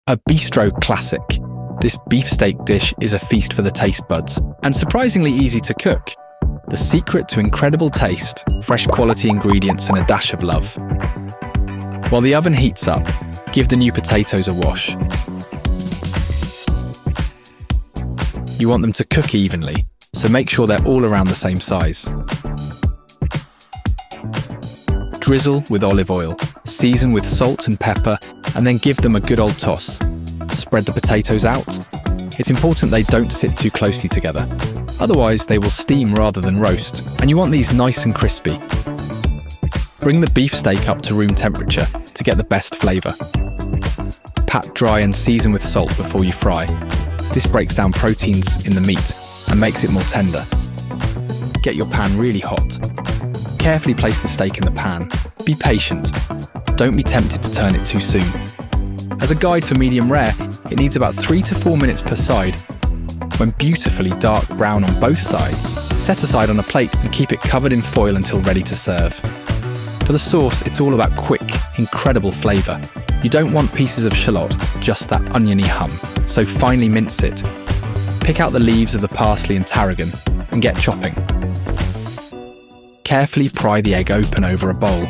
A bistro classic. This beefsteak dish is a feast for the taste buds, and surprisingly easy to cook. The secret to incredible taste, fresh quality ingredients and a dash of love. While the oven heats up, give the new potatoes a wash. You want them to cook evenly, so make sure they're all around the same size. Drizzle with olive oil, season with salt and pepper, and then give them a good old toss. Spread the potatoes out. It's important they don't sit too closely together. Otherwise, they will steam rather than roast, and you want these nice and crispy. Bring the beefsteak up to room temperature to get the best flavour. Pat dry and season with salt before you fry. This breaks down proteins in the meat and makes it more tender. Get your pan really hot. Carefully place the steak in the pan. Be patient. Don't be tempted to turn it too soon. As a guide for medium rare, it needs about 3 to 4 minutes per side. When beautifully dark brown on both sides, set aside on a plate and keep it covered in foil until ready to serve. For the sauce, it's all about quick, incredible flavour. You don't want pieces of shallot, just that oniony hum, so finely mince it. Pick out the leaves of the parsley and tarragon and get chopping. Carefully pry the egg open over a bowl.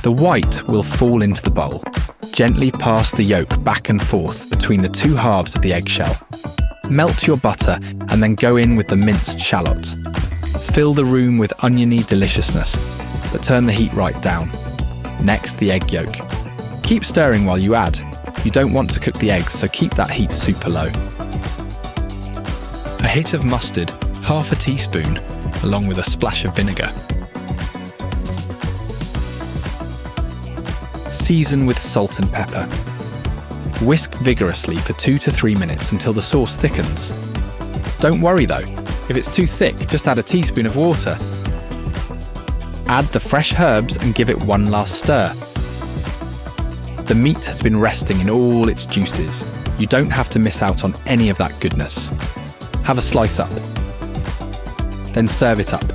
The white will fall into the bowl. Gently pass the yolk back and forth between the two halves of the eggshell. Melt your butter and then go in with the minced shallots. Fill the room with oniony deliciousness, but turn the heat right down. Next, the egg yolk. Keep stirring while you add. You don't want to cook the eggs, so keep that heat super low. A hit of mustard, half a teaspoon, along with a splash of vinegar. Season with salt and pepper. Whisk vigorously for 2 to 3 minutes until the sauce thickens. Don't worry though, if it's too thick, just add a teaspoon of water. Add the fresh herbs and give it one last stir. The meat has been resting in all its juices. You don't have to miss out on any of that goodness. Have a slice up. Then serve it up.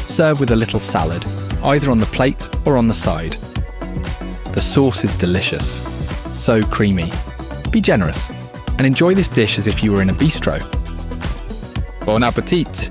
Serve with a little salad, either on the plate or on the side. The sauce is delicious, so creamy. Be generous and enjoy this dish as if you were in a bistro. Bon appétit!